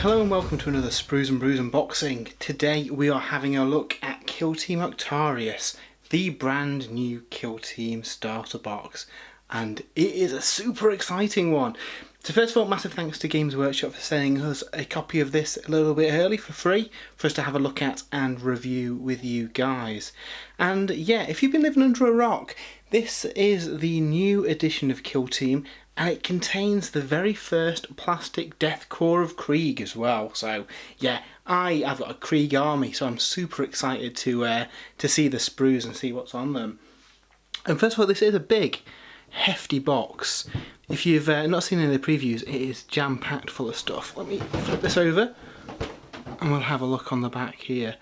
Hello and welcome to another Sprues and Brews unboxing. Today we are having a look at Kill Team Octarius, the brand new Kill Team starter box, and it is a super exciting one. So first of all, massive thanks to Games Workshop for sending us a copy of this a little bit early for free for us to have a look at and review with you guys. And yeah, if you've been living under a rock, this is the new edition of Kill Team, and it contains the very first plastic Death Korps of Krieg as well. So yeah, I've got a Krieg army, so I'm super excited to see the sprues and see what's on them. And first of all, this is a big, hefty box. If you've not seen any of the previews, it is jam-packed full of stuff. Let me flip this over and we'll have a look on the back here.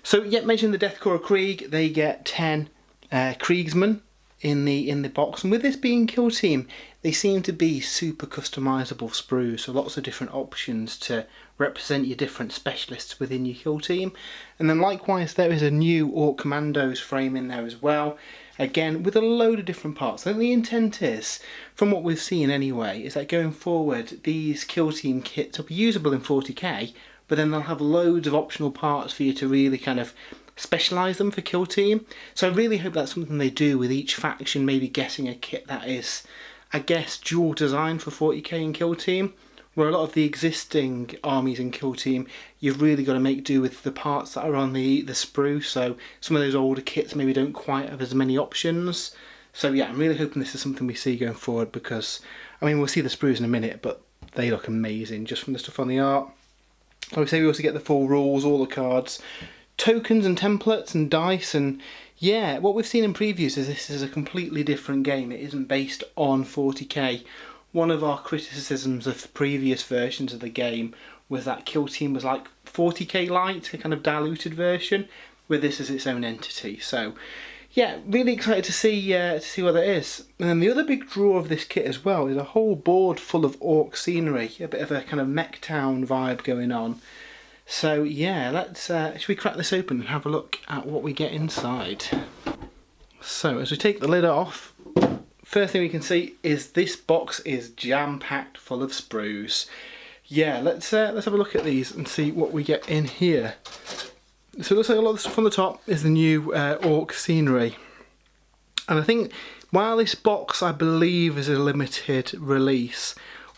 So yeah, mentioned the Death Korps of Krieg, they get 10 Kriegsmen in the box, and with this being Kill Team, they seem to be super customizable sprues, so lots of different options to represent your different specialists within your Kill Team. And then likewise there is a new Orc Kommandos frame in there as well, again with a load of different parts. I think the intent is, from what we've seen anyway, is that going forward these Kill Team kits will be usable in 40k, but then they'll have loads of optional parts for you to really kind of specialise them for Kill Team. So I really hope that's something they do with each faction, maybe getting a kit that is, I guess, dual design for 40k in Kill Team, where a lot of the existing armies in Kill Team, you've really got to make do with the parts that are on the sprue, so some of those older kits maybe don't quite have as many options. So yeah, I'm really hoping this is something we see going forward, because, I mean, we'll see the sprues in a minute, but they look amazing just from the stuff on the art. Like I say, we also get the full rules, all the cards, tokens and templates and dice, and yeah, what we've seen in previews is this is a completely different game. It isn't based on 40k. One of our criticisms of previous versions of the game was that Kill Team was like 40k light, a kind of diluted version, where this is its own entity. So yeah, really excited to see what that is. And then the other big draw of this kit as well is a whole board full of orc scenery, a bit of a kind of mech town vibe going on. So yeah, let's should we crack this open and have a look at what we get inside. So as we take the lid off, first thing we can see is this box is jam-packed full of sprues. Yeah, let's have a look at these and see what we get in here. So it looks like a lot of stuff on the top is the new orc scenery, and I think while this box I believe is a limited release,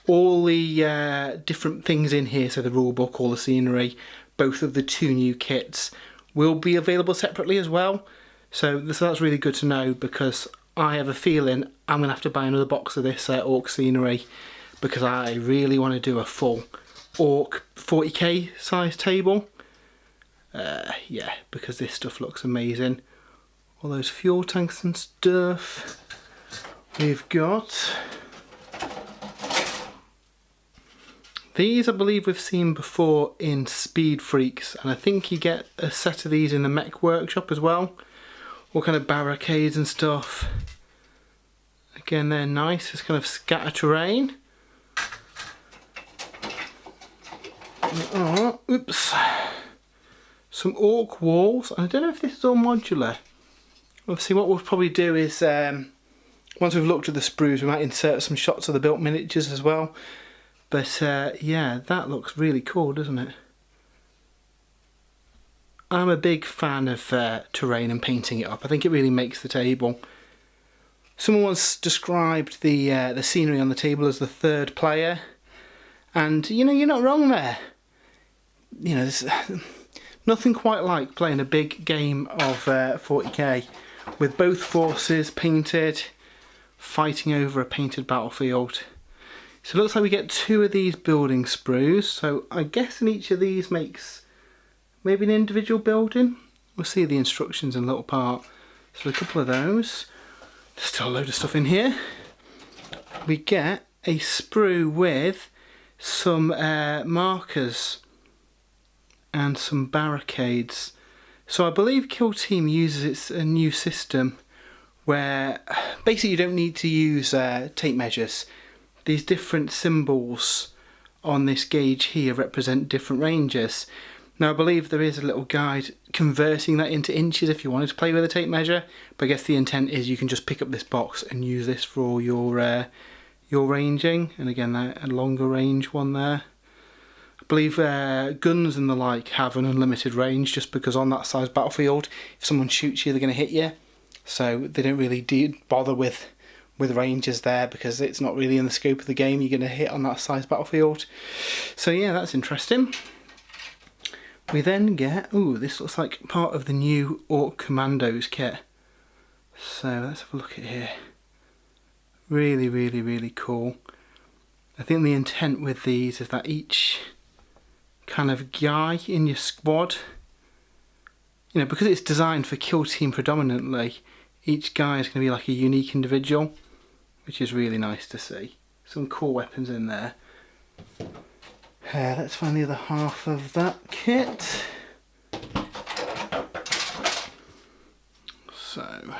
all the different things in here, so the rulebook, all the scenery, both of the two new kits will be available separately as well. So that's really good to know, because I have a feeling I'm going to have to buy another box of this orc scenery, because I really want to do a full orc 40k size table. Yeah, because this stuff looks amazing. All those fuel tanks and stuff. We've got these, I believe we've seen before in Speed Freaks, and I think you get a set of these in the Mech Workshop as well. All kind of barricades and stuff. Again, they're nice, it's kind of scatter terrain. Oh, oops. Some orc walls. I don't know if this is all modular. Obviously what we'll probably do is, once we've looked at the sprues, we might insert some shots of the built miniatures as well. But yeah, that looks really cool, doesn't it? I'm a big fan of terrain and painting it up. I think it really makes the table. Someone once described the scenery on the table as the third player, and you know, you're not wrong there. You know, there's nothing quite like playing a big game of 40k with both forces painted, fighting over a painted battlefield. So it looks like we get 2 of these building sprues, so I guess in each of these makes maybe an individual building. We'll see the instructions in a little part. So a couple of those. There's still a load of stuff in here. We get a sprue with some markers and some barricades. So I believe Kill Team uses a new system where basically you don't need to use tape measures. These different symbols on this gauge here represent different ranges. Now I believe there is a little guide converting that into inches if you wanted to play with a tape measure, but I guess the intent is you can just pick up this box and use this for all your ranging. And again, a longer range one there. I believe guns and the like have an unlimited range, just because on that size battlefield, if someone shoots you, they're going to hit you. So they don't really bother with ranges there, because it's not really in the scope of the game. You're going to hit on that size battlefield. So yeah, that's interesting. We then get, ooh, this looks like part of the new Orc Kommandos kit. So let's have a look at here. Really, really, really cool. I think the intent with these is that each kind of guy in your squad, you know, because it's designed for kill team predominantly, each guy is going to be like a unique individual, which is really nice to see. Some cool weapons in there. Let's find the other half of that kit. So,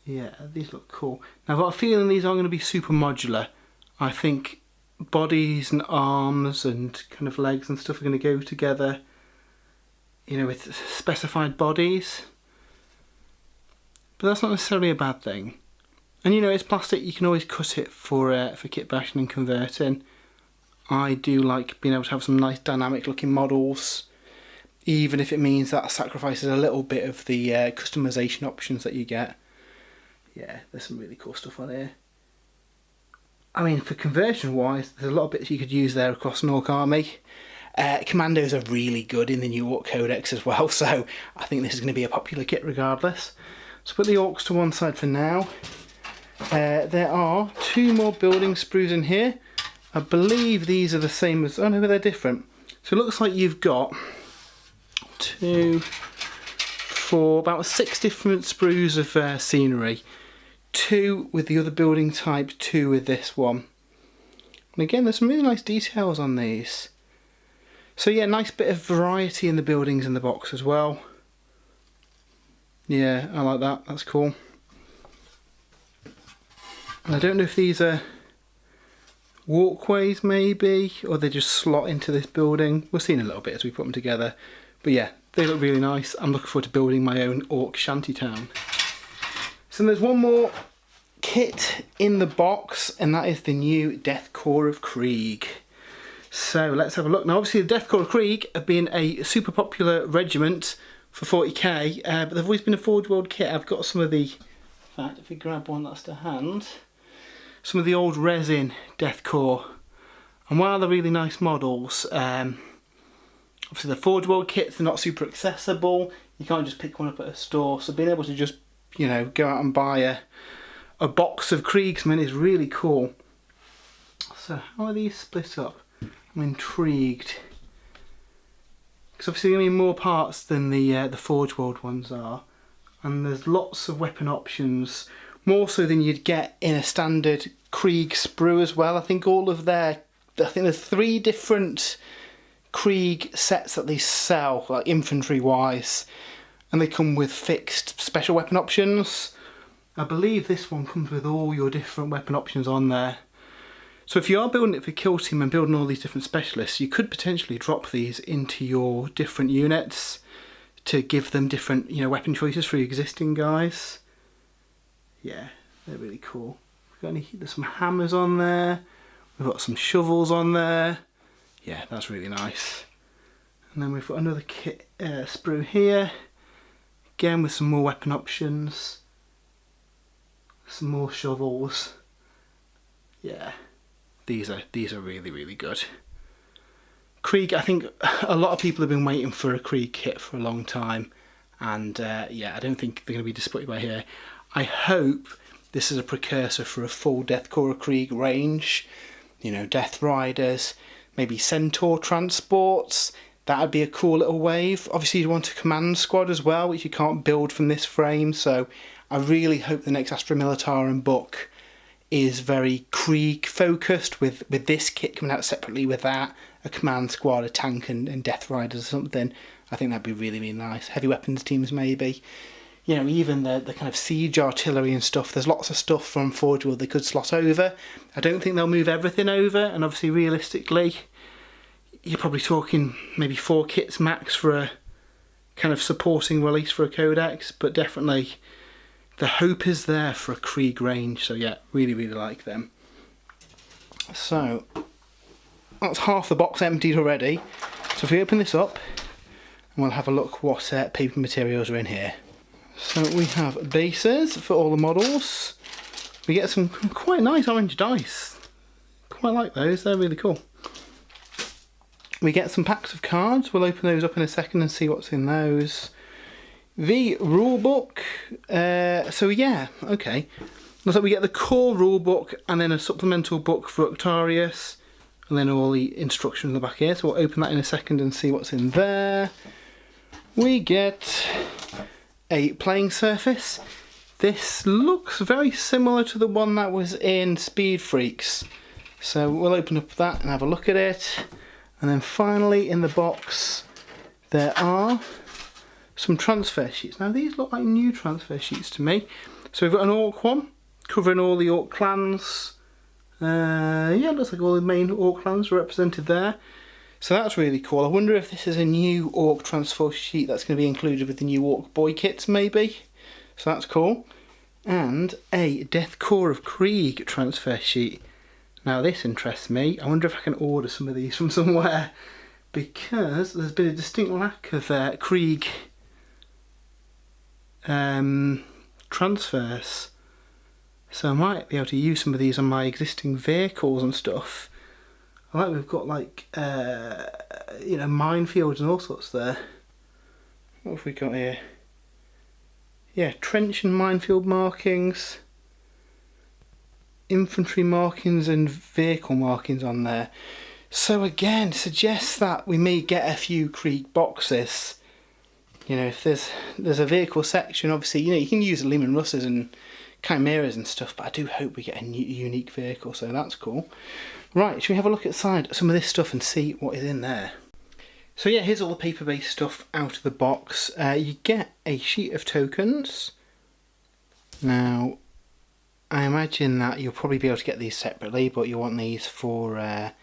yeah, these look cool. Now I've got a feeling these are going to be super modular. I think bodies and arms and kind of legs and stuff are going to go together, you know, with specified bodies. But that's not necessarily a bad thing. And you know, it's plastic, you can always cut it for kit bashing and converting. I do like being able to have some nice dynamic looking models, even if it means that sacrifices a little bit of the customization options that you get. Yeah, there's some really cool stuff on here. I mean, for conversion wise, there's a lot of bits you could use there across an Orc army. Commandos are really good in the new Orc Codex as well, so I think this is going to be a popular kit regardless. So put the Orcs to one side for now. There are 2 more building sprues in here. I believe these are the same as, oh no, but they're different. So it looks like you've got 2, 4, about 6 different sprues of scenery. 2 with the other building type, 2 with this one. And again, there's some really nice details on these. So yeah, nice bit of variety in the buildings in the box as well. Yeah, I like that, that's cool. And I don't know if these are walkways maybe, or they just slot into this building. We'll see in a little bit as we put them together. But yeah, they look really nice. I'm looking forward to building my own Orc shantytown. So there's one more kit in the box, and that is the new Death Korps of Krieg. So let's have a look. Now obviously the Death Korps of Krieg have been a super popular regiment for 40k, but they've always been a Forge World kit. I've got some of the, in fact, if we grab one that's to hand, some of the old resin Death Korps. And while they're really nice models, obviously the Forge World kits are not super accessible. You can't just pick one up at a store, so being able to just, you know, go out and buy a box of Kriegsmen is really cool. So how are these split up? I'm intrigued. Because obviously there are going to be more parts than the Forge World ones are. And there's lots of weapon options, more so than you'd get in a standard Krieg sprue as well. I think there's 3 different Krieg sets that they sell, like infantry wise, and they come with fixed special weapon options. I believe this one comes with all your different weapon options on there. So if you are building it for Kill Team and building all these different specialists, you could potentially drop these into your different units to give them different, you know, weapon choices for your existing guys. Yeah, they're really cool. There's some hammers on there. We've got some shovels on there. Yeah, that's really nice. And then we've got another kit sprue here. Again with some more weapon options. Some more shovels. Yeah, these are really, really good. Krieg, I think a lot of people have been waiting for a Krieg kit for a long time, and yeah, I don't think they're going to be disappointed by here. I hope this is a precursor for a full Death Korps of Krieg range. You know, Death Riders, maybe Centaur transports. That would be a cool little wave. Obviously you want a command squad as well, which you can't build from this frame, so I really hope the next Astra Militarum book is very Krieg focused, with this kit coming out separately with that, a command squad, a tank and Death Riders or something. I think that'd be really, really nice. Heavy weapons teams maybe. You know, even the kind of siege artillery and stuff, there's lots of stuff from Forge World they could slot over. I don't think they'll move everything over, and obviously realistically, you're probably talking maybe 4 kits max for a kind of supporting release for a codex, but definitely the hope is there for a Krieg range, so yeah, really, really like them. So, that's half the box emptied already. So if we open this up, and we'll have a look what paper materials are in here. So we have bases for all the models. We get some quite nice orange dice. Quite like those, they're really cool. We get some packs of cards. We'll open those up in a second and see what's in those. The rule book. So yeah, okay. Looks like we get the core rule book and then a supplemental book for Octarius, and then all the instructions in the back here. So we'll open that in a second and see what's in there. We get a playing surface. This looks very similar to the one that was in Speed Freaks. So we'll open up that and have a look at it. And then finally in the box there are some transfer sheets. Now these look like new transfer sheets to me. So we've got an Orc one covering all the Orc clans. Yeah, it looks like all the main Orc clans are represented there. So that's really cool. I wonder if this is a new Orc transfer sheet that's going to be included with the new Orc boy kits maybe. So that's cool. And a Death Korps of Krieg transfer sheet. Now this interests me. I wonder if I can order some of these from somewhere, because there's been a distinct lack of Krieg transfers. So I might be able to use some of these on my existing vehicles and stuff. I like we've got like you know, minefields and all sorts there. What have we got here? Yeah, trench and minefield markings. Infantry markings and vehicle markings on there. So again, suggests that we may get a few Krieg boxes. You know, if there's a vehicle section, obviously, you know, you can use Lehman Russes and Chimeras and stuff, but I do hope we get a unique vehicle, so that's cool. Right, should we have a look at some of this stuff and see what is in there? So yeah, here's all the paper-based stuff out of the box. You get a sheet of tokens. Now, I imagine that you'll probably be able to get these separately, but you want these for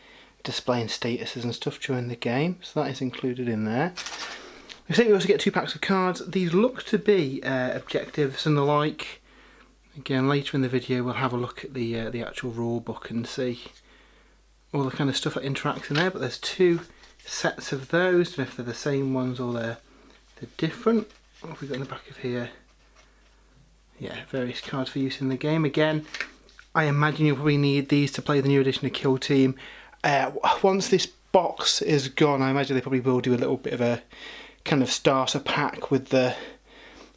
displaying statuses and stuff during the game, so that is included in there. We say we also get 2 packs of cards. These look to be objectives and the like. Again, later in the video we'll have a look at the actual rule book and see all the kind of stuff that interacts in there, but there's 2 sets of those. I don't know if they're the same ones or they're different. What have we got in the back of here? Yeah, various cards for use in the game. Again, I imagine you'll probably need these to play the new edition of Kill Team. Once this box is gone, I imagine they probably will do a little bit of a kind of starter pack with the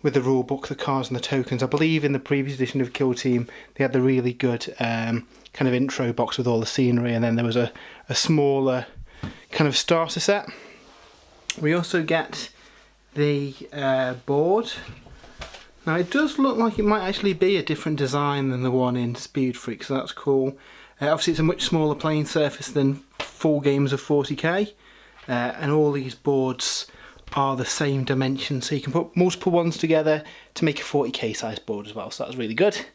rule book, the cards and the tokens. I believe in the previous edition of Kill Team they had the really good kind of intro box with all the scenery, and then there was a smaller kind of starter set. We also get the board. Now it does look like it might actually be a different design than the one in Speed Freak, so that's cool. Obviously it's a much smaller playing surface than full games of 40k, and all these boards are the same dimension, so you can put multiple ones together to make a 40k size board as well, so that's really good.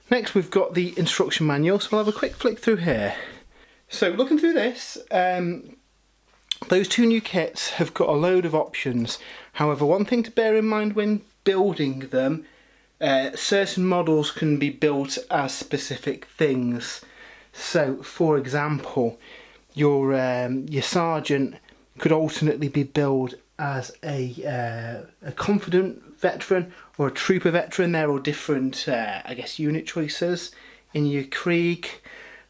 Next we've got the instruction manual, so we'll have a quick flick through here. So looking through this, those 2 new kits have got a load of options. However, one thing to bear in mind when building them, certain models can be built as specific things. So for example, your sergeant could alternately be built as a confident veteran or a trooper veteran. They're all different, I guess, unit choices in your Krieg.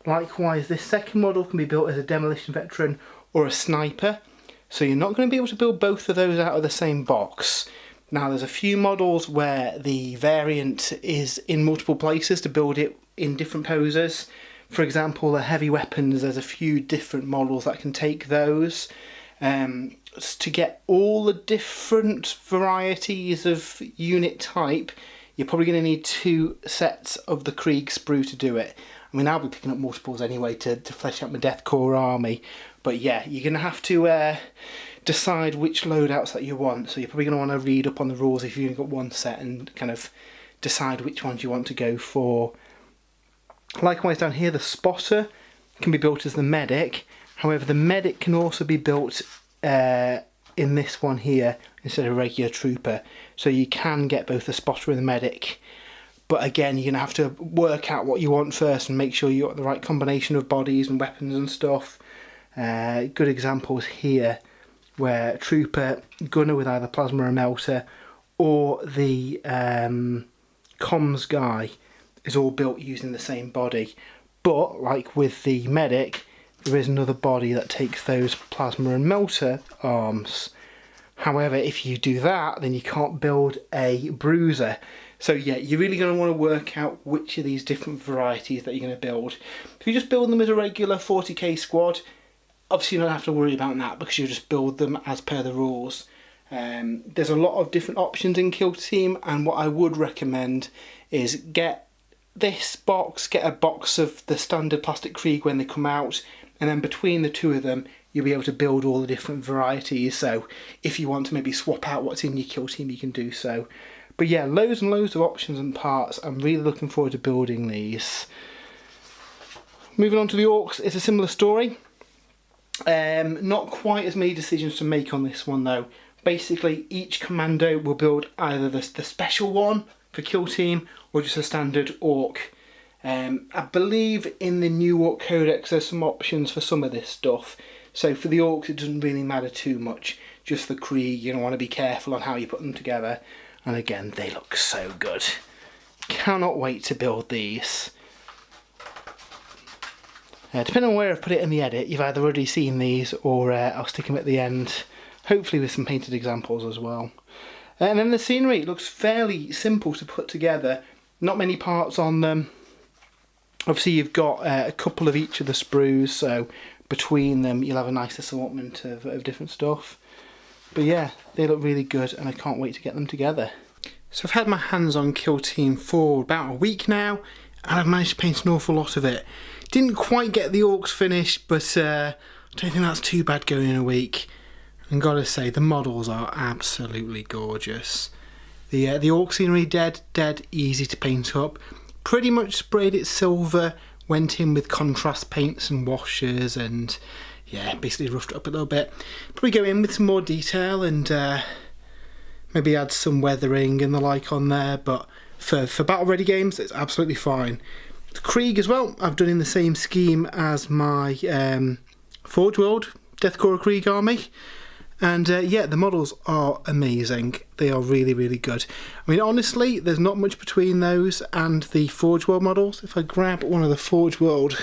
Likewise, this second model can be built as a demolition veteran or a sniper. So you're not going to be able to build both of those out of the same box. Now there's a few models where the variant is in multiple places to build it in different poses. For example, the heavy weapons, there's a few different models that can take those. To get all the different varieties of unit type, you're probably going to need 2 sets of the Krieg sprue to do it. I mean, I'll be picking up multiples anyway to flesh out my Death Korps army, but yeah, you're going to have to decide which loadouts that you want, so you're probably going to want to read up on the rules if you've only got 1 set and kind of decide which ones you want to go for. Likewise down here, the spotter can be built as the medic. However, the medic can also be built in this one here instead of a regular trooper, so you can get both the spotter and the medic. But again, you're going to have to work out what you want first and make sure you got the right combination of bodies and weapons and stuff. Good examples here where Trooper, Gunner with either Plasma or Melter, or the comms guy is all built using the same body. But like with the Medic, there is another body that takes those Plasma and Melter arms. However, if you do that, then you can't build a Bruiser. So yeah, you're really going to want to work out which of these different varieties that you're going to build. If you just build them as a regular 40k squad, obviously you don't have to worry about that because you just build them as per the rules. There's a lot of different options in Kill Team, and what I would recommend is get this box, get a box of the standard plastic Krieg when they come out, and then between the two of them you'll be able to build all the different varieties. So if you want to maybe swap out what's in your Kill Team, you can do so. But yeah, loads and loads of options and parts. I'm really looking forward to building these. Moving on to the Orcs, it's a similar story. Not quite as many decisions to make on this one though. Basically, each commando will build either the special one for Kill Team or just a standard Orc. I believe in the new Orc Codex there's some options for some of this stuff. So for the Orcs it doesn't really matter too much. Just the Krieg, you want to be careful on how you put them together. And again, they look so good. Cannot wait to build these. Depending on where I've put it in the edit, you've either already seen these or I'll stick them at the end. Hopefully with some painted examples as well. And then the scenery, it looks fairly simple to put together. Not many parts on them. Obviously you've got a couple of each of the sprues, so between them you'll have a nice assortment of different stuff. But yeah, they look really good and I can't wait to get them together. So I've had my hands on Kill Team for about a week now and I've managed to paint an awful lot of it. Didn't quite get the Orcs finished, but I don't think that's too bad going in a week. And gotta say, the models are absolutely gorgeous. The Orc scenery, dead easy to paint up. Pretty much sprayed it silver, went in with contrast paints and washes and yeah, basically roughed it up a little bit. Probably go in with some more detail and maybe add some weathering and the like on there, but for battle ready games it's absolutely fine. The Krieg as well, I've done in the same scheme as my Forge World Death Korps of Krieg army. And yeah, the models are amazing. They are really, really good. I mean, honestly, there's not much between those and the Forge World models. If I grab one of the Forge World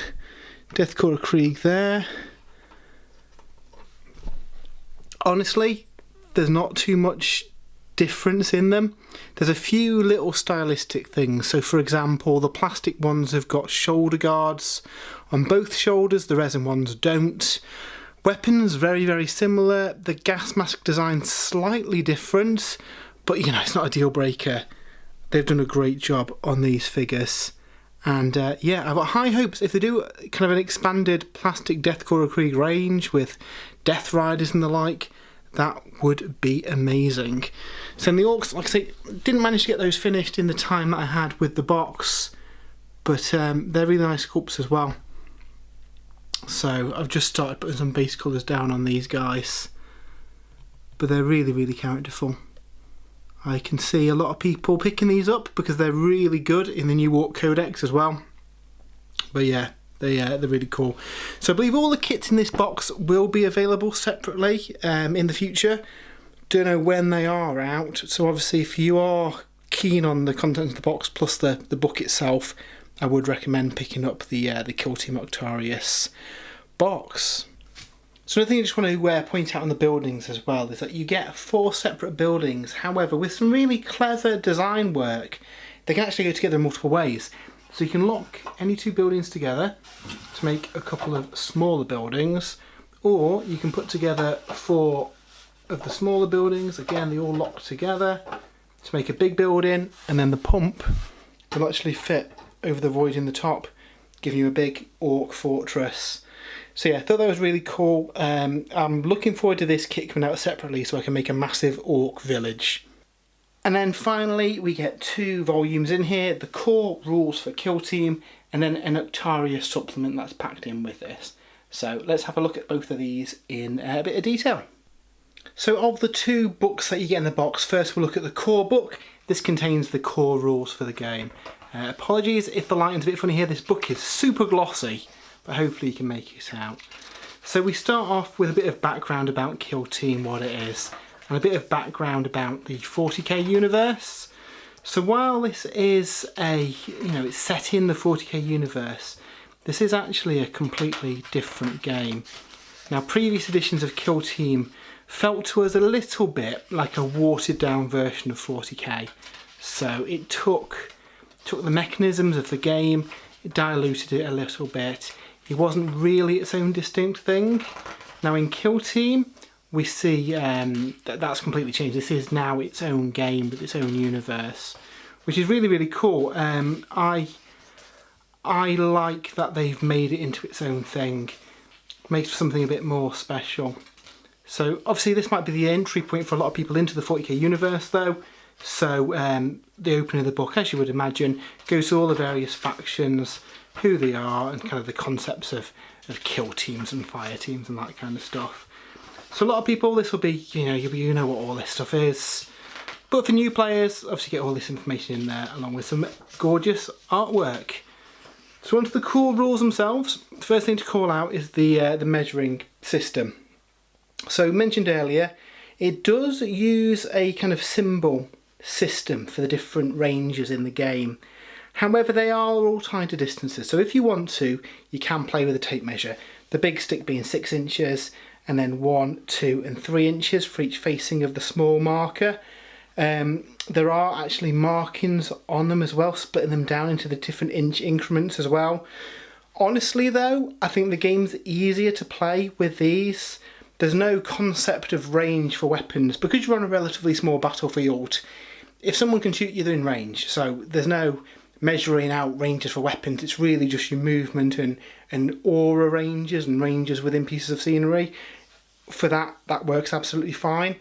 Death Korps of Krieg there, honestly, there's not too much difference in them. There's a few little stylistic things. So for example, the plastic ones have got shoulder guards on both shoulders, the resin ones don't. Weapons very, very similar. The gas mask design slightly different, but you know, it's not a deal breaker. They've done a great job on these figures. And yeah, I've got high hopes if they do kind of an expanded plastic Death Korps of Krieg range with Death Riders and the like. That would be amazing. So in the Orcs, like I say, didn't manage to get those finished in the time that I had with the box, but they're really nice sculpts as well. So I've just started putting some base colours down on these guys, but they're really, really characterful. I can see a lot of people picking these up because they're really good in the new Orc Codex as well. But yeah, they're really cool. So I believe all the kits in this box will be available separately in the future. Don't know when they are out. So obviously if you are keen on the contents of the box plus the book itself, I would recommend picking up the Kill Team Octarius box. So another thing I just want to point out on the buildings as well is that you get 4 separate buildings. However, with some really clever design work, they can actually go together in multiple ways. So you can lock any 2 buildings together to make a couple of smaller buildings, or you can put together 4 of the smaller buildings. Again, they all lock together to make a big building, and then the pump will actually fit over the void in the top, giving you a big Orc fortress. So yeah, I thought that was really cool. I'm looking forward to this kit coming out separately so I can make a massive Orc village. And then finally we get 2 volumes in here, the core rules for Kill Team and then an Octarius supplement that's packed in with this. So let's have a look at both of these in a bit of detail. So of the 2 books that you get in the box, first we'll look at the core book. This contains the core rules for the game. Apologies if the lighting's a bit funny here, this book is super glossy, but hopefully you can make it out. So we start off with a bit of background about Kill Team, what it is, and a bit of background about the 40k universe. So while this is it's set in the 40k universe, this is actually a completely different game. Now, previous editions of Kill Team felt to us a little bit like a watered down version of 40k. So it took the mechanisms of the game, it diluted it a little bit. It wasn't really its own distinct thing. Now in Kill Team, we see that's completely changed. This is now its own game with its own universe, which is really, really cool. I like that they've made it into its own thing. Makes something a bit more special. So obviously this might be the entry point for a lot of people into the 40k universe though. So the opening of the book, as you would imagine, goes through all the various factions, who they are, and kind of the concepts of kill teams and fire teams and that kind of stuff. So a lot of people, this will be, you know what all this stuff is. But for new players, obviously get all this information in there along with some gorgeous artwork. So onto the core rules themselves. The first thing to call out is the measuring system. So mentioned earlier, it does use a kind of symbol system for the different ranges in the game. However, they are all tied to distances. So if you want to, you can play with a tape measure. The big stick being 6 inches, and then 1, 2 and 3 inches for each facing of the small marker. There are actually markings on them as well, splitting them down into the different inch increments as well. Honestly though, I think the game's easier to play with these. There's no concept of range for weapons. Because you're on a relatively small battlefield, if someone can shoot you, they're in range. So there's no measuring out ranges for weapons. It's really just your movement and aura ranges and ranges within pieces of scenery. For that works absolutely fine.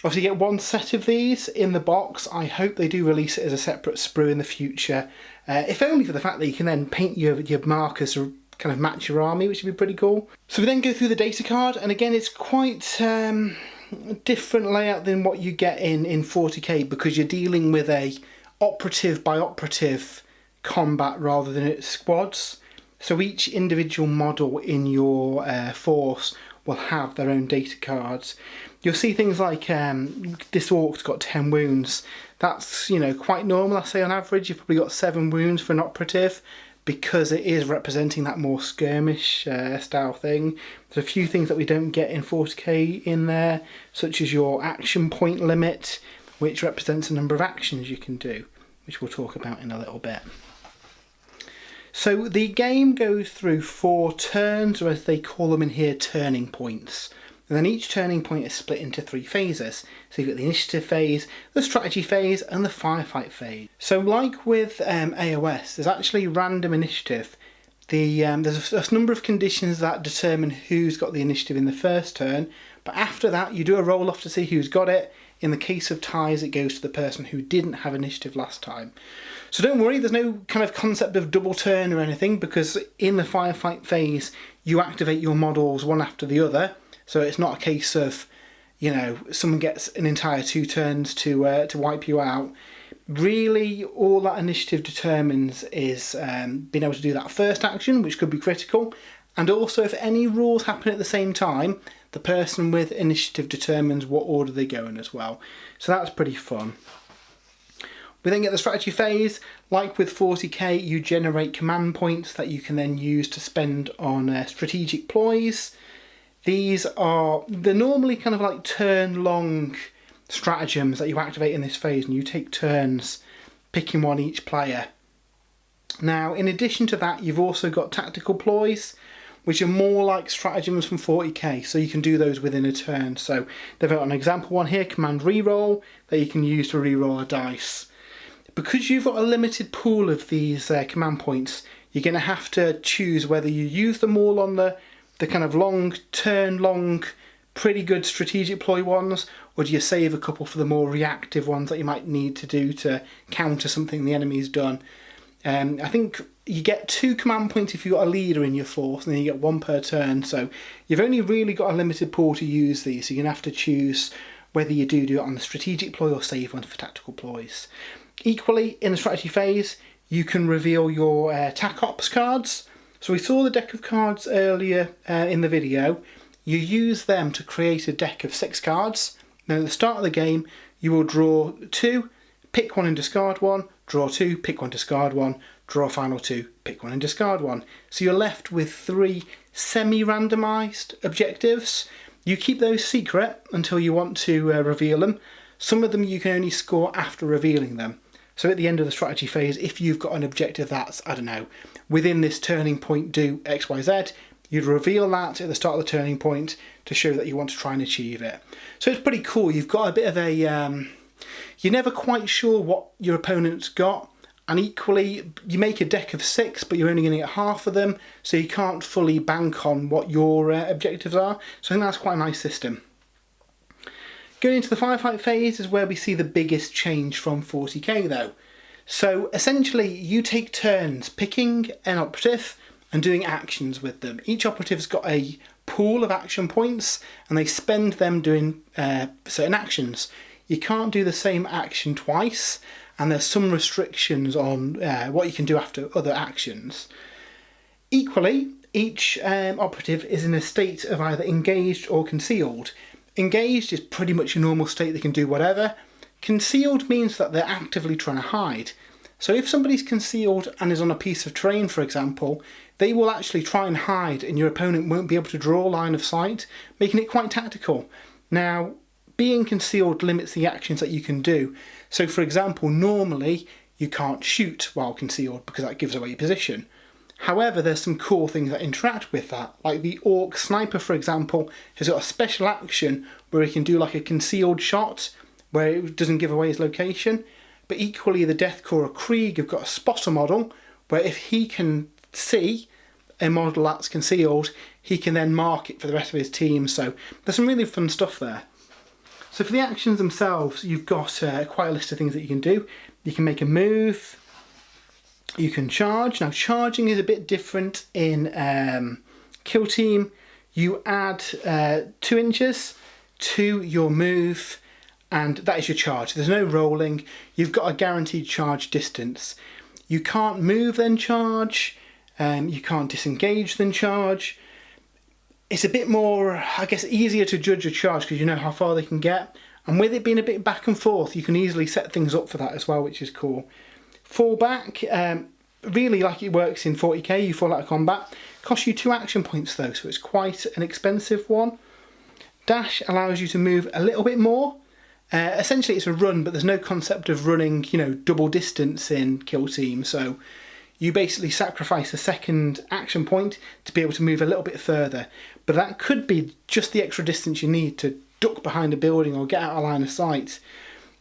Obviously you get one set of these in the box. I hope they do release it as a separate sprue in the future. If only for the fact that you can then paint your markers to kind of match your army, which would be pretty cool. So we then go through the data card, and again it's quite a different layout than what you get in 40k, because you're dealing with a operative by operative combat rather than it's squads. So each individual model in your force will have their own data cards. You'll see things like this orc's got 10 wounds. That's quite normal. I say on average you've probably got 7 wounds for an operative, because it is representing that more skirmish style thing. There's a few things that we don't get in 40k in there, such as your action point limit, which represents the number of actions you can do, which we'll talk about in a little bit. So the game goes through 4 turns, or as they call them in here, turning points. And then each turning point is split into 3 phases. So you've got the initiative phase, the strategy phase, and the firefight phase. So like with AOS, there's actually random initiative. There's a number of conditions that determine who's got the initiative in the first turn, but after that you do a roll off to see who's got it. In the case of ties, it goes to the person who didn't have initiative last time. So don't worry, there's no kind of concept of double turn or anything, because in the firefight phase you activate your models one after the other. So it's not a case of, someone gets an entire 2 turns to wipe you out. Really, all that initiative determines is being able to do that first action, which could be critical. And also, if any rules happen at the same time, the person with initiative determines what order they go in as well. So that's pretty fun. We then get the strategy phase. Like with 40k, you generate command points that you can then use to spend on strategic ploys. They're normally kind of like turn-long stratagems that you activate in this phase, and you take turns picking one each player. Now, in addition to that, you've also got tactical ploys, which are more like stratagems from 40k, so you can do those within a turn. So they've got an example one here, command reroll, that you can use to reroll a dice. Because you've got a limited pool of these command points, you're going to have to choose whether you use them all on the kind of long, pretty good strategic ploy ones, or do you save a couple for the more reactive ones that you might need to do to counter something the enemy's done. I think you get 2 command points if you've got a leader in your force, and then you get 1 per turn, so you've only really got a limited pool to use these, so you're going to have to choose whether you do it on the strategic ploy or save one for tactical ploys. Equally, in the strategy phase, you can reveal your TAC Ops cards, So we saw the deck of cards earlier in the video. You use them to create a deck of 6 cards. Now at the start of the game, you will draw 2, pick 1 and discard 1, draw 2, pick 1, discard 1, draw a final 2, pick 1 and discard 1. So you're left with 3 semi-randomised objectives. You keep those secret until you want to reveal them. Some of them you can only score after revealing them. So at the end of the strategy phase, if you've got an objective that's, I don't know, within this turning point do XYZ, you'd reveal that at the start of the turning point to show that you want to try and achieve it. So it's pretty cool. You've got a bit of a... you're never quite sure what your opponent's got, and equally you make a deck of 6 but you're only going to get half of them, so you can't fully bank on what your objectives are. So I think that's quite a nice system. Going into the firefight phase is where we see the biggest change from 40k though. So essentially you take turns picking an operative and doing actions with them. Each operative's got a pool of action points and they spend them doing certain actions. You can't do the same action twice, and there's some restrictions on what you can do after other actions. Equally, each operative is in a state of either engaged or concealed. Engaged is pretty much a normal state, they can do whatever. Concealed means that they're actively trying to hide. So if somebody's concealed and is on a piece of terrain, for example, they will actually try and hide and your opponent won't be able to draw line of sight, making it quite tactical. Now, being concealed limits the actions that you can do. So for example, normally you can't shoot while concealed because that gives away your position. However, there's some cool things that interact with that. Like the Orc Sniper, for example, has got a special action where he can do like a concealed shot where it doesn't give away his location. But equally, the Death Korps of Krieg have got a spotter model where if he can see a model that's concealed, he can then mark it for the rest of his team. So there's some really fun stuff there. So for the actions themselves, you've got quite a list of things that you can do. You can make a move, you can charge. Now charging is a bit different in Kill Team. You add 2 inches to your move and that is your charge. There's no rolling, you've got a guaranteed charge distance. You can't move then charge, you can't disengage then charge. It's a bit more, I guess, easier to judge a charge because you know how far they can get. And with it being a bit back and forth, you can easily set things up for that as well, which is cool. Fall back, really like it works in 40k, you fall out of combat. Costs you 2 action points though, so it's quite an expensive one. Dash allows you to move a little bit more. Essentially it's a run, but there's no concept of running, you know, double distance in Kill Team. So you basically sacrifice a second action point to be able to move a little bit further. But that could be just the extra distance you need to duck behind a building or get out of line of sight.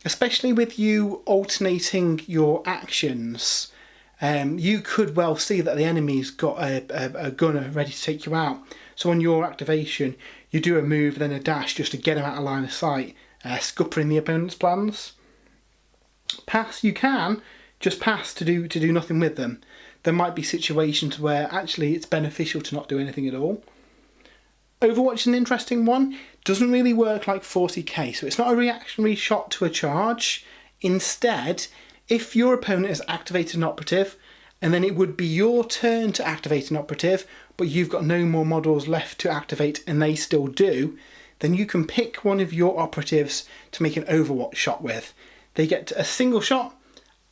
Especially with you alternating your actions, you could well see that the enemy's got a gunner ready to take you out. So on your activation, you do a move, then a dash just to get him out of line of sight, scuppering the opponent's plans. Pass, you can just pass to do nothing with them. There might be situations where actually it's beneficial to not do anything at all. Overwatch is an interesting one. Doesn't really work like 40k, so it's not a reactionary shot to a charge. Instead, if your opponent has activated an operative, and then it would be your turn to activate an operative, but you've got no more models left to activate and they still do, then you can pick one of your operatives to make an Overwatch shot with. They get a single shot,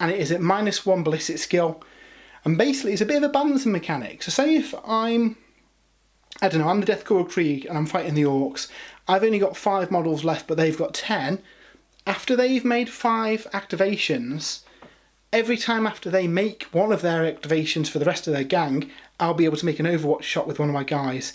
and it is at -1 ballistic skill. And basically it's a bit of a balancing mechanic. So say if I'm the Death Korps of Krieg and I'm fighting the Orcs, I've only got 5 models left but they've got 10. After they've made 5 activations, every time after they make one of their activations for the rest of their gang, I'll be able to make an Overwatch shot with one of my guys.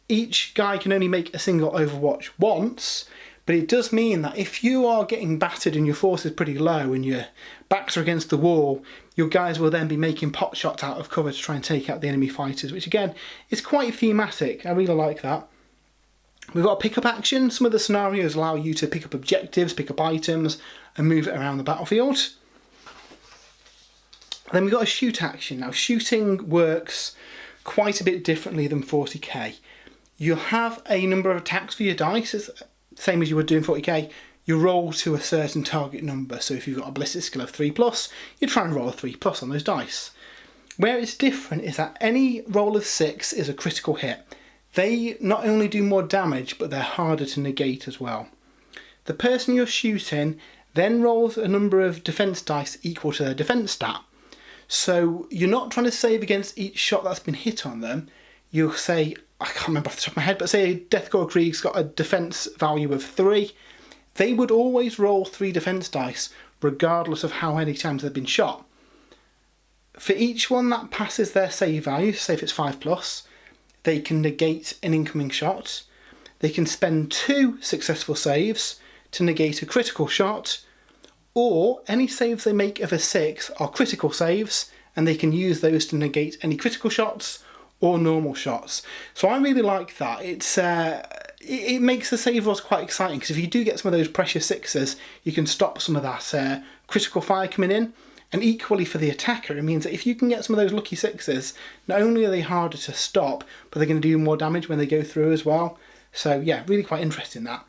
Each guy can only make a single Overwatch once, but it does mean that if you are getting battered and your force is pretty low and your backs are against the wall, your guys will then be making pot shots out of cover to try and take out the enemy fighters, which again is quite thematic. I really like that. We've got a pick-up action. Some of the scenarios allow you to pick up objectives, pick up items and move it around the battlefield. Then we've got a shoot action. Now shooting works quite a bit differently than 40k. You'll have a number of attacks for your dice, same as you would do in 40k. You roll to a certain target number, so if you've got a ballistic skill of 3+, you're trying to roll a 3+ on those dice. Where it's different is that any roll of 6 is a critical hit. They not only do more damage, but they're harder to negate as well. The person you're shooting then rolls a number of defense dice equal to their defense stat. So you're not trying to save against each shot that's been hit on them. You'll say, I can't remember off the top of my head, but say Death Korps of Krieg's got a defense value of 3. They would always roll 3 defense dice, regardless of how many times they've been shot. For each one that passes their save value, say if it's 5+, they can negate an incoming shot. They can spend 2 successful saves to negate a critical shot, or any saves they make of a 6 are critical saves, and they can use those to negate any critical shots or normal shots. So I really like that. It makes the save rolls quite exciting, because if you do get some of those precious 6s, you can stop some of that critical fire coming in. And equally for the attacker, it means that if you can get some of those lucky 6s, not only are they harder to stop, but they're going to do more damage when they go through as well. So yeah, really quite interesting that.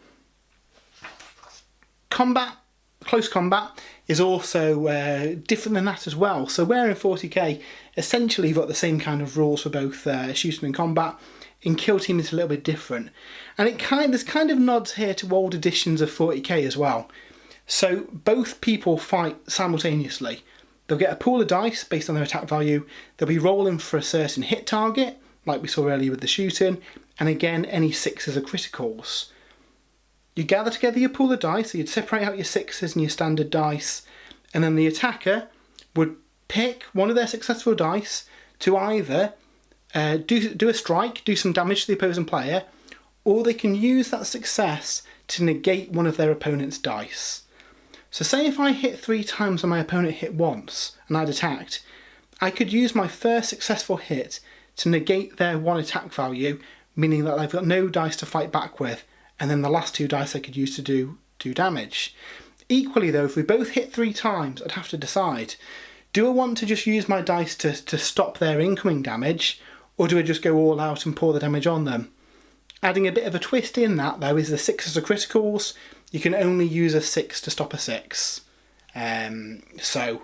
Combat, close combat, is also different than that as well. So where in 40k, essentially you've got the same kind of rules for both shooting and combat. In Kill Team it's a little bit different. And there's kind of nods here to old editions of 40k as well. So both people fight simultaneously. They'll get a pool of dice based on their attack value. They'll be rolling for a certain hit target, like we saw earlier with the shooting. And again, any 6s are criticals. You gather together your pool of dice, so you'd separate out your 6s and your standard dice, and then the attacker would pick one of their successful dice to either do a strike, do some damage to the opposing player, or they can use that success to negate one of their opponent's dice. So say if I hit 3 times and my opponent hit once, and I'd attacked, I could use my first successful hit to negate their 1 attack value, meaning that they've got no dice to fight back with, and then the last 2 dice I could use to do damage. Equally though, if we both hit 3 times, I'd have to decide, do I want to just use my dice to stop their incoming damage, or do I just go all out and pour the damage on them? Adding a bit of a twist in that though is the 6s are criticals. You can only use a 6 to stop a 6. So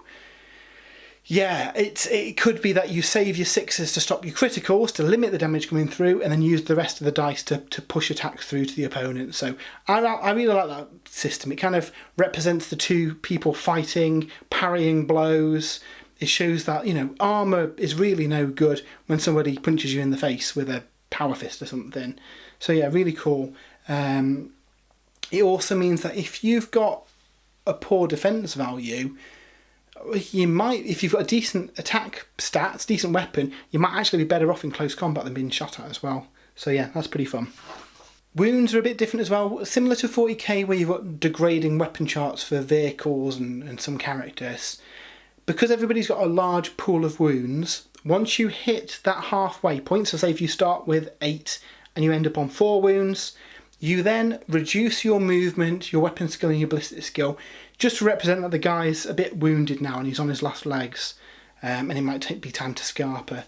yeah, it could be that you save your 6s to stop your criticals, to limit the damage coming through, and then use the rest of the dice to push attacks through to the opponent. So I really like that system. It kind of represents the 2 people fighting, parrying blows. It shows that, you know, armour is really no good when somebody punches you in the face with a power fist or something. So yeah, really cool. It also means that if you've got a poor defence value, you might, if you've got a decent attack stats, decent weapon, you might actually be better off in close combat than being shot at as well. So yeah, that's pretty fun. Wounds are a bit different as well, similar to 40k where you've got degrading weapon charts for vehicles and some characters. Because everybody's got a large pool of wounds, once you hit that halfway point, so say if you start with 8 and you end up on 4 wounds, you then reduce your movement, your weapon skill and your ballistic skill, just to represent that the guy's a bit wounded now and he's on his last legs, and it might be time to scarper.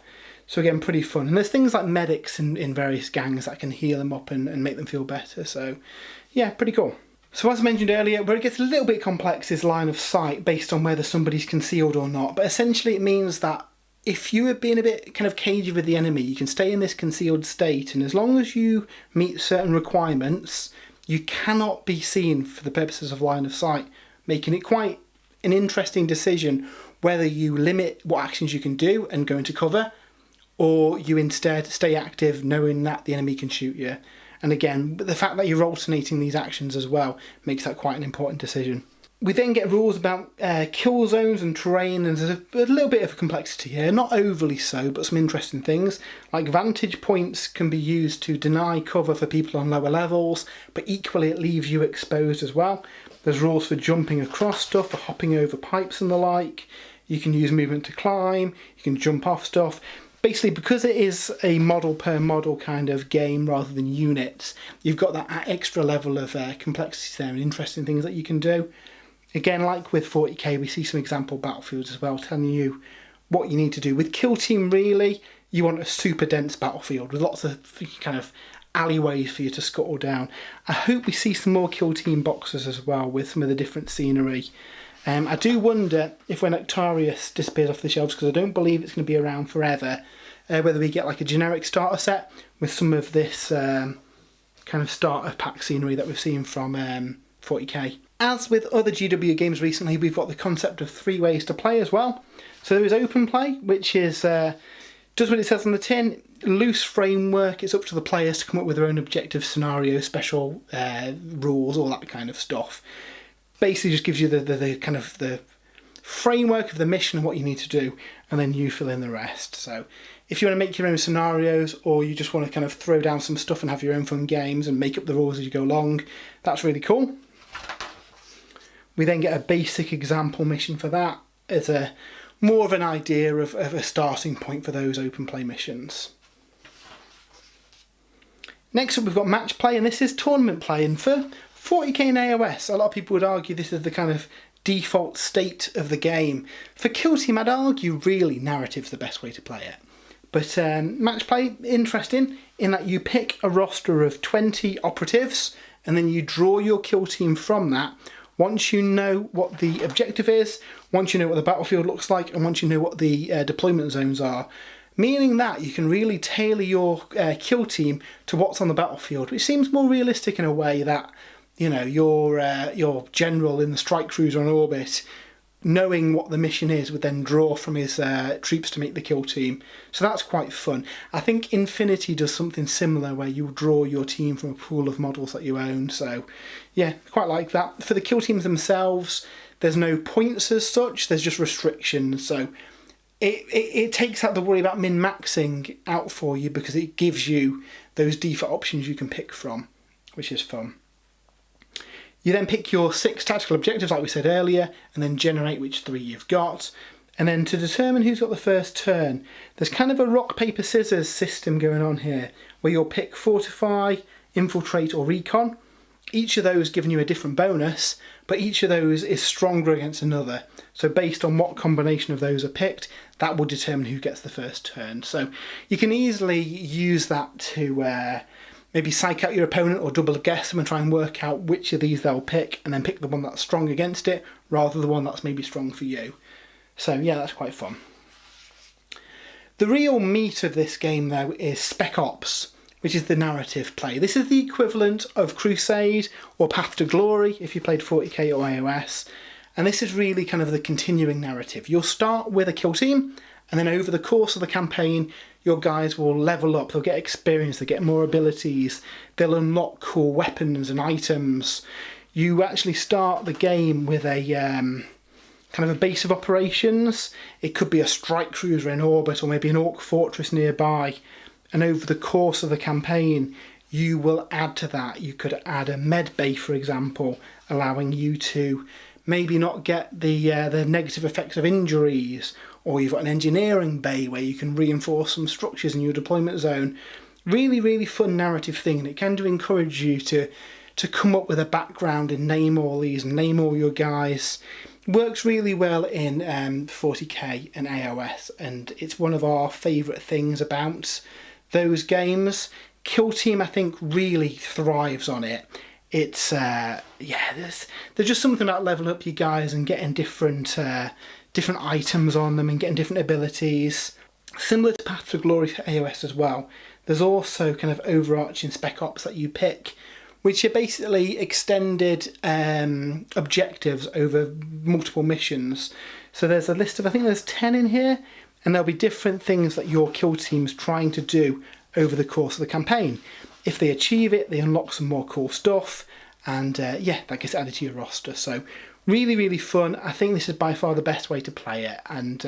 So again, pretty fun. And there's things like medics in various gangs that can heal them up and make them feel better. So yeah, pretty cool. So as I mentioned earlier, where it gets a little bit complex is line of sight based on whether somebody's concealed or not. But essentially it means that if you are being a bit kind of cagey with the enemy, you can stay in this concealed state, and as long as you meet certain requirements, you cannot be seen for the purposes of line of sight, making it quite an interesting decision whether you limit what actions you can do and go into cover, or you instead stay active knowing that the enemy can shoot you. And again, the fact that you're alternating these actions as well makes that quite an important decision. We then get rules about kill zones and terrain, and there's a little bit of a complexity here, not overly so, but some interesting things. Like vantage points can be used to deny cover for people on lower levels, but equally it leaves you exposed as well. There's rules for jumping across stuff, for hopping over pipes and the like. You can use movement to climb, you can jump off stuff. Basically, because it is a model per model kind of game rather than units, you've got that extra level of complexity there and interesting things that you can do. Again, like with 40k, we see some example battlefields as well, telling you what you need to do. With Kill Team, really, you want a super dense battlefield with lots of kind of alleyways for you to scuttle down. I hope we see some more Kill Team boxes as well with some of the different scenery. I do wonder if when Octarius disappears off the shelves, because I don't believe it's going to be around forever, whether we get like a generic starter set with some of this kind of starter pack scenery that we've seen from 40k. As with other GW games recently, we've got the concept of 3 ways to play as well. So there is open play, which is does what it says on the tin. Loose framework. It's up to the players to come up with their own objective scenarios, special rules, all that kind of stuff. Basically, just gives you the kind of the framework of the mission and what you need to do, and then you fill in the rest. So if you want to make your own scenarios, or you just want to kind of throw down some stuff and have your own fun games and make up the rules as you go along, that's really cool. We then get a basic example mission for that as a more of an idea of a starting point for those open play missions. Next up we've got match play, and this is tournament play, and for 40k and AOS, a lot of people would argue this is the kind of default state of the game. For Kill Team, I'd argue really narrative's the best way to play it. But match play, interesting in that you pick a roster of 20 operatives and then you draw your kill team from that. Once you know what the objective is, once you know what the battlefield looks like, and once you know what the deployment zones are, meaning that you can really tailor your kill team to what's on the battlefield, which seems more realistic in a way that, you know, your general in the strike cruiser on orbit, knowing what the mission is, would then draw from his troops to make the kill team. So that's quite fun. I think Infinity does something similar where you draw your team from a pool of models that you own. So yeah, quite like that. For the kill teams themselves, there's no points as such, there's just restrictions. So it takes out the worry about min-maxing out for you, because it gives you those default options you can pick from, which is fun. You then pick your 6 tactical objectives like we said earlier, and then generate which 3 you've got. And then to determine who's got the first turn, there's kind of a rock, paper, scissors system going on here, where you'll pick Fortify, Infiltrate or Recon. Each of those giving you a different bonus, but each of those is stronger against another. So based on what combination of those are picked, that will determine who gets the first turn. So you can easily use that to maybe psych out your opponent or double guess them and try and work out which of these they'll pick, and then pick the one that's strong against it rather than the one that's maybe strong for you. So yeah, that's quite fun. The real meat of this game though is Spec Ops, which is the narrative play. This is the equivalent of Crusade or Path to Glory if you played 40k or iOS, and this is really kind of the continuing narrative. You'll start with a kill team, and then over the course of the campaign your guys will level up, they'll get experience, they'll get more abilities, they'll unlock cool weapons and items. You actually start the game with a kind of a base of operations. It could be a strike cruiser in orbit, or maybe an orc fortress nearby, and over the course of the campaign you will add to that. You could add a med bay, for example, allowing you to maybe not get the negative effects of injuries, or you've got an engineering bay where you can reinforce some structures in your deployment zone. Really, really fun narrative thing, and it can do encourage you to come up with a background and name all these and name all your guys. Works really well in 40k and AOS, and it's one of our favourite things about those games. Kill Team, I think, really thrives on it. It's there's just something about leveling up your guys and getting different items on them and getting different abilities. Similar to Path to Glory for AOS as well, there's also kind of overarching Spec Ops that you pick, which are basically extended objectives over multiple missions. So there's a list of, I think there's 10 in here, and there'll be different things that your kill team's trying to do over the course of the campaign. If they achieve it, they unlock some more cool stuff, and that gets added to your roster. So really, really fun. I think this is by far the best way to play it, and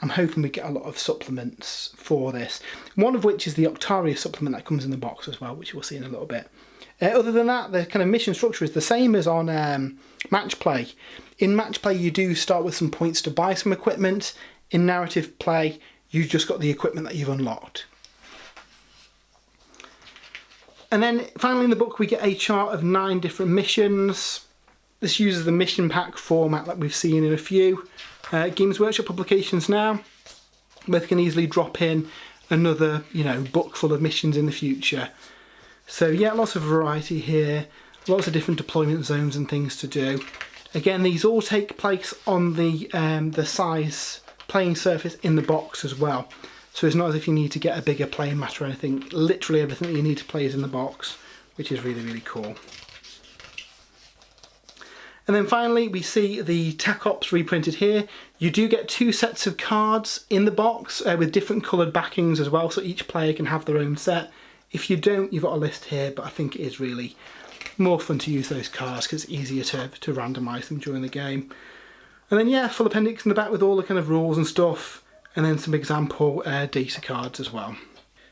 I'm hoping we get a lot of supplements for this. One of which is the Octarius supplement that comes in the box as well, which we'll see in a little bit. Other than that, the kind of mission structure is the same as on match play. In match play, you do start with some points to buy some equipment. In narrative play, you've just got the equipment that you've unlocked. And then finally in the book we get a chart of 9 different missions. This uses the mission pack format that we've seen in a few Games Workshop publications now, where they can easily drop in another, book full of missions in the future. So yeah, lots of variety here, lots of different deployment zones and things to do. Again, these all take place on the size playing surface in the box as well. So it's not as if you need to get a bigger playing mat or anything. Literally everything that you need to play is in the box, which is really, really cool. And then finally, we see the TAC Ops reprinted here. You do get 2 sets of cards in the box with different coloured backings as well, so each player can have their own set. If you don't, you've got a list here, but I think it is really more fun to use those cards because it's easier to randomise them during the game. And then yeah, full appendix in the back with all the kind of rules and stuff, and then some example data cards as well.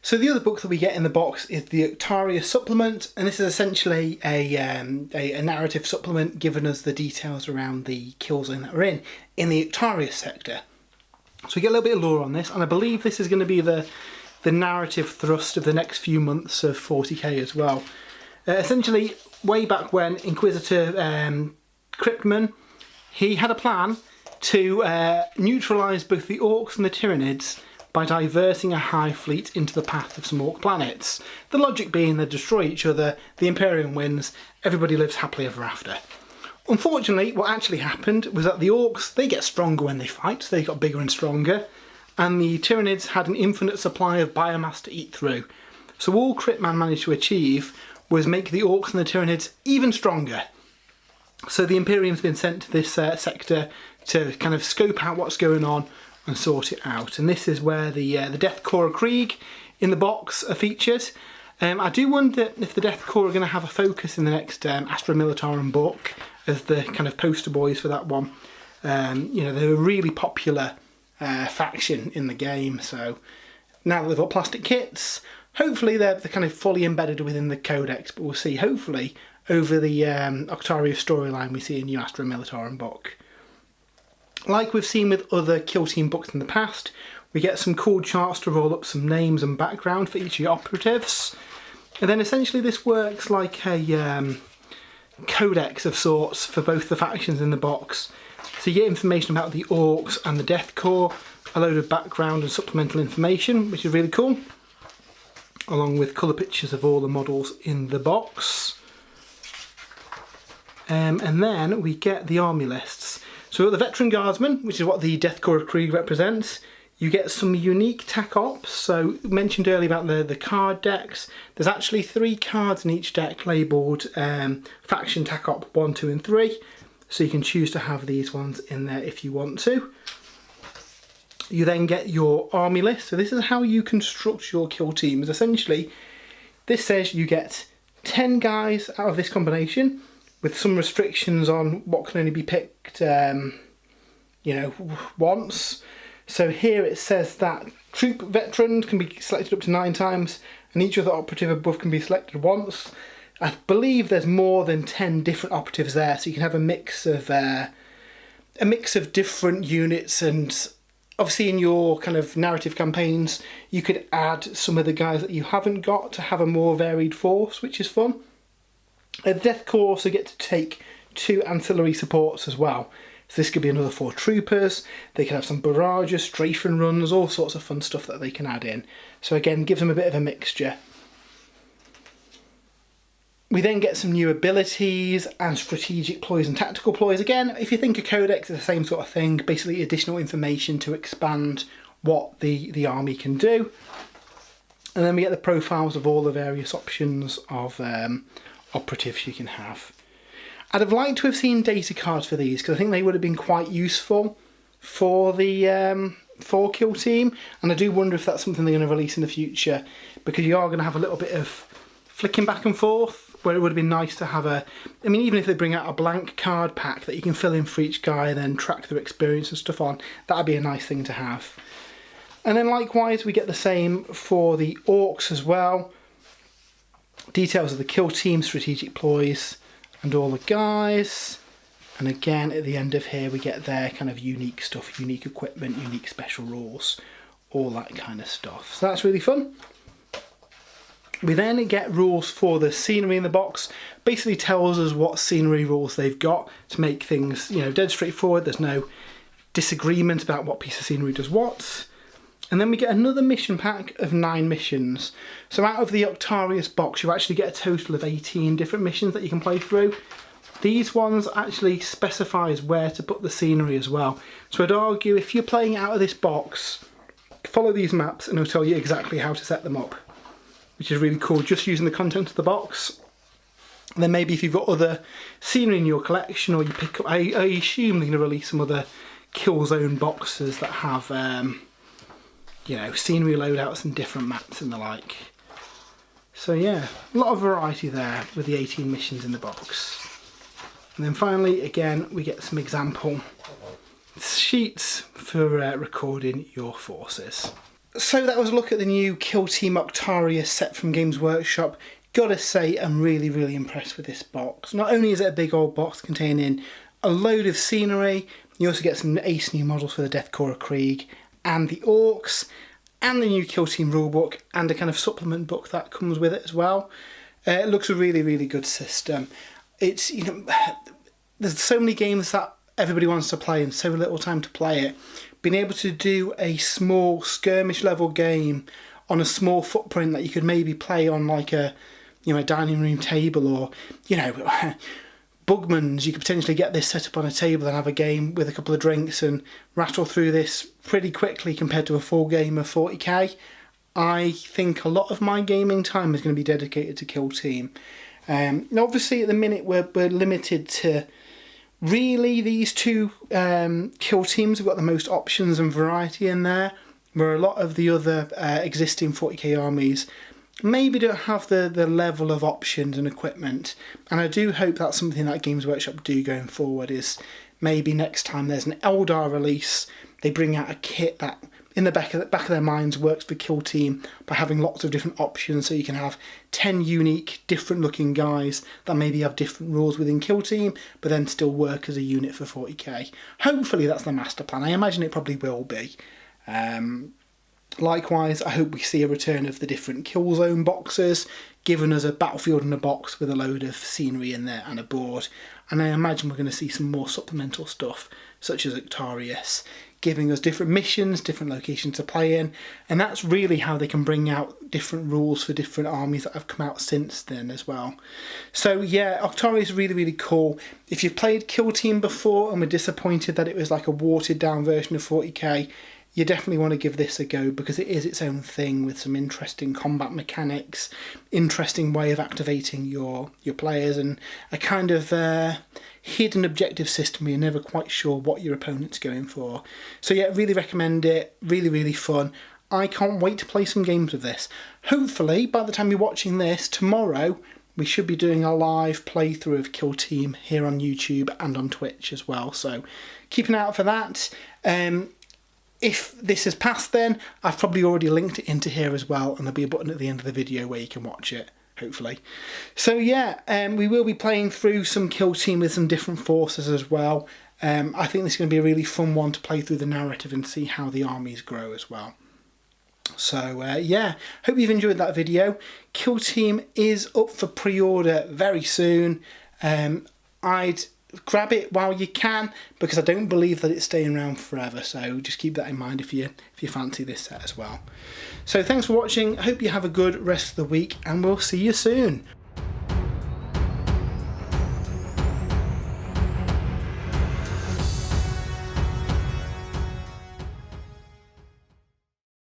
So the other book that we get in the box is the Octarius supplement, and this is essentially a narrative supplement giving us the details around the kill zone that we're in the Octarius sector. So we get a little bit of lore on this, and I believe this is going to be the narrative thrust of the next few months of 40k as well. Essentially, way back when, Inquisitor Cryptman, he had a plan to neutralise both the Orcs and the Tyranids by diverting a hive fleet into the path of some Orc planets. The logic being they destroy each other, the Imperium wins, everybody lives happily ever after. Unfortunately, what actually happened was that the Orcs, they get stronger when they fight, so they got bigger and stronger, and the Tyranids had an infinite supply of biomass to eat through. So all Cryptman managed to achieve was make the Orcs and the Tyranids even stronger. So the Imperium's been sent to this sector to kind of scope out what's going on and sort it out. And this is where the Death Korps of Krieg in the box are featured. I do wonder if the Death Korps are going to have a focus in the next Astra Militarum book as the kind of poster boys for that one. You know, they're a really popular faction in the game, so now that they've got plastic kits, hopefully they're kind of fully embedded within the codex, but we'll see. Hopefully over the Octarius storyline we see a new Astra Militarum book. Like we've seen with other Kill Team books in the past, we get some cool charts to roll up some names and background for each of the operatives. And then essentially this works like a codex of sorts for both the factions in the box. So you get information about the Orcs and the Death Korps, a load of background and supplemental information, which is really cool, along with colour pictures of all the models in the box. And then we get the army lists. So we've got the Veteran Guardsmen, which is what the Death Korps of Krieg represents. You get some unique TAC Ops. So mentioned earlier about the card decks. There's actually 3 cards in each deck labelled Faction TAC Op 1, 2 and 3. So you can choose to have these ones in there if you want to. You then get your army list. So this is how you construct your kill teams. Essentially, this says you get 10 guys out of this combination, with some restrictions on what can only be picked, you know, once. So here it says that troop veterans can be selected up to 9 times, and each other operative above can be selected once. I believe there's more than 10 different operatives there, so you can have a mix of different units. And obviously in your kind of narrative campaigns, you could add some of the guys that you haven't got to have a more varied force, which is fun. The Death Korps also get to take 2 ancillary supports as well. So this could be another 4 troopers, they can have some barrages, strafing runs, all sorts of fun stuff that they can add in. So again, gives them a bit of a mixture. We then get some new abilities and strategic ploys and tactical ploys. Again, if you think a codex is the same sort of thing, basically additional information to expand what the army can do. And then we get the profiles of all the various options of operatives you can have. I'd have liked to have seen data cards for these because I think they would have been quite useful for the for Kill Team, and I do wonder if that's something they're going to release in the future, because you are going to have a little bit of flicking back and forth where it would have been nice to have I mean, even if they bring out a blank card pack that you can fill in for each guy and then track their experience and stuff on, that would be a nice thing to have. And then likewise we get the same for the Orcs as well. Details of the Kill Team, strategic ploys and all the guys. And again at the end of here we get their kind of unique stuff, unique equipment, unique special rules, all that kind of stuff. So that's really fun. We then get rules for the scenery in the box. Basically tells us what scenery rules they've got to make things, you know, dead straightforward. There's no disagreement about what piece of scenery does what. And then we get another mission pack of 9 missions. So out of the Octarius box, you actually get a total of 18 different missions that you can play through. These ones actually specifies where to put the scenery as well. So I'd argue if you're playing out of this box, follow these maps and it'll tell you exactly how to set them up, which is really cool, just using the content of the box. And then maybe if you've got other scenery in your collection, or you pick up, I assume they're going to release some other Kill Zone boxes that have, you know, scenery loadouts and different maps and the like. So yeah, a lot of variety there with the 18 missions in the box. And then finally, again, we get some example sheets for recording your forces. So that was a look at the new Kill Team Octarius set from Games Workshop. Gotta say, I'm really, really impressed with this box. Not only is it a big old box containing a load of scenery, you also get some ace new models for the Death Korps of Krieg and the Orcs, and the new Kill Team rulebook, and a kind of supplement book that comes with it as well. It looks a really, really good system. It's, you know, there's so many games that everybody wants to play and so little time to play it. Being able to do a small skirmish level game on a small footprint that you could maybe play on like a, you know, a dining room table, or, you know, Bugman's, you could potentially get this set up on a table and have a game with a couple of drinks and rattle through this pretty quickly compared to a full game of 40k. I think a lot of my gaming time is going to be dedicated to Kill Team. Obviously at the minute we're limited to really these two Kill Teams have got the most options and variety in there, where a lot of the other existing 40k armies maybe don't have the level of options and equipment. And I do hope that's something that Games Workshop do going forward, is maybe next time there's an Eldar release, they bring out a kit that in the back of their minds works for Kill Team by having lots of different options, so you can have 10 unique different looking guys that maybe have different rules within Kill Team but then still work as a unit for 40k. Hopefully that's the master plan. I imagine it probably will be. Likewise, I hope we see a return of the different Kill Zone boxes, giving us a battlefield in a box with a load of scenery in there and a board. And I imagine we're going to see some more supplemental stuff, such as Octarius, giving us different missions, different locations to play in. And that's really how they can bring out different rules for different armies that have come out since then as well. So yeah, Octarius is really, really cool. If you've played Kill Team before and were disappointed that it was like a watered down version of 40k, you definitely want to give this a go, because it is its own thing with some interesting combat mechanics, interesting way of activating your players, and a kind of hidden objective system where you're never quite sure what your opponent's going for. So yeah, really recommend it. Really, really fun. I can't wait to play some games with this. Hopefully, by the time you're watching this, tomorrow, we should be doing a live playthrough of Kill Team here on YouTube and on Twitch as well. So keep an eye out for that. If this has passed then, I've probably already linked it into here as well, and there'll be a button at the end of the video where you can watch it, hopefully. So yeah, we will be playing through some Kill Team with some different forces as well. I think this is going to be a really fun one to play through the narrative and see how the armies grow as well. So yeah, hope you've enjoyed that video. Kill Team is up for pre-order very soon. I'd grab it while you can, because I don't believe that it's staying around forever, so just keep that in mind if you fancy this set as well. So thanks for watching, I hope you have a good rest of the week, and we'll see you soon.